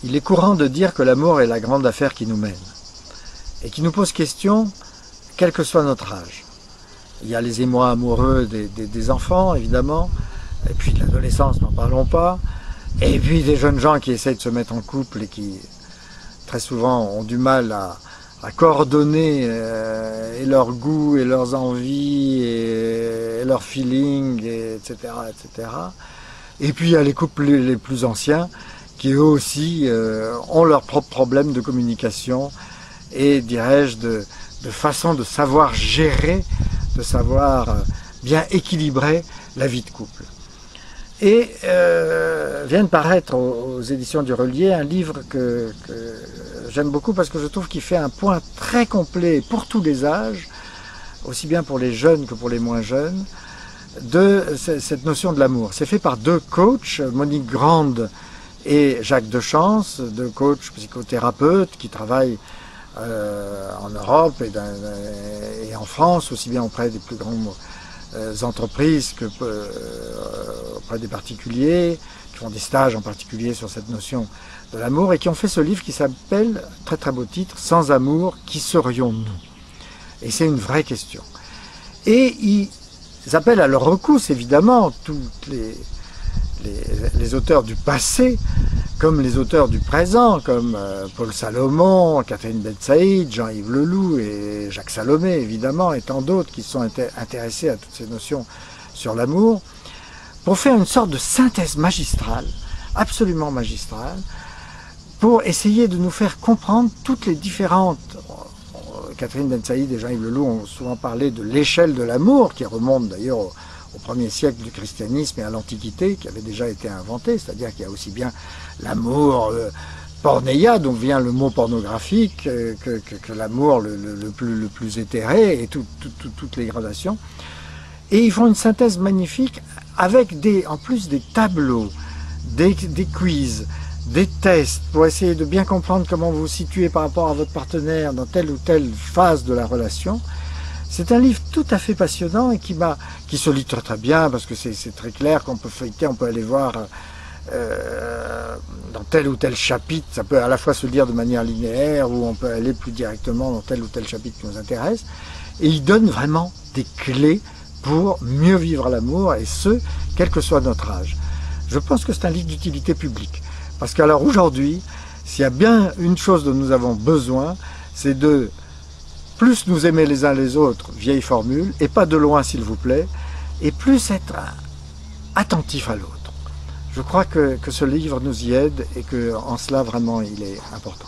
Il est courant de dire que l'amour est la grande affaire qui nous mène et qui nous pose question, quel que soit notre âge. Il y a les émois amoureux des enfants, évidemment, et puis de l'adolescence, n'en parlons pas, et puis des jeunes gens qui essayent de se mettre en couple et qui, très souvent, ont du mal à coordonner et leurs goûts et leurs envies et leurs feelings, etc., etc. Et puis il y a les couples les plus anciens qui eux aussi ont leurs propres problèmes de communication et, dirais-je, de façon de savoir gérer, de savoir bien équilibrer la vie de couple. Et vient de paraître aux éditions du Relier un livre que j'aime beaucoup parce que je trouve qu'il fait un point très complet pour tous les âges, aussi bien pour les jeunes que pour les moins jeunes, de cette notion de l'amour. C'est fait par deux coachs, Monique Grande et Jacques Dechance, deux coachs psychothérapeutes qui travaillent en Europe et en France, aussi bien auprès des plus grandes entreprises que auprès des particuliers, qui font des stages en particulier sur cette notion de l'amour, et qui ont fait ce livre qui s'appelle, très très beau titre, « Sans amour, qui serions-nous » Et c'est une vraie question. Et ils appellent à leur rescousse, évidemment, tous les auteurs du passé, comme les auteurs du présent, comme Paul Salomon, Catherine Betsaïd, Jean-Yves Leloup et Jacques Salomé, évidemment, et tant d'autres qui se sont intéressés à toutes ces notions sur l'amour, pour faire une sorte de synthèse magistrale, absolument magistrale, pour essayer de nous faire comprendre toutes les différentes... Catherine Betsaïd et Jean-Yves Leloup ont souvent parlé de l'échelle de l'amour, qui remonte d'ailleurs au 1er siècle du christianisme et à l'Antiquité, qui avait déjà été inventé, c'est-à-dire qu'il y a aussi bien l'amour pornéia, dont vient le mot pornographique, que l'amour le plus éthéré, et toutes les gradations. Et ils font une synthèse magnifique avec en plus des tableaux, des quiz, des tests pour essayer de bien comprendre comment vous vous situez par rapport à votre partenaire dans telle ou telle phase de la relation. C'est un livre tout à fait passionnant et qui se lit très très bien parce que c'est très clair qu'on peut feuilleter, on peut aller voir dans tel ou tel chapitre. Ça peut à la fois se lire de manière linéaire ou on peut aller plus directement dans tel ou tel chapitre qui nous intéresse. Et il donne vraiment des clés pour mieux vivre l'amour, et ce, quel que soit notre âge. Je pense que c'est un livre d'utilité publique. Parce qu'alors aujourd'hui, s'il y a bien une chose dont nous avons besoin, c'est de plus nous aimer les uns les autres, vieille formule, et pas de loin s'il vous plaît, et plus être attentif à l'autre. Je crois que ce livre nous y aide et qu'en cela vraiment il est important.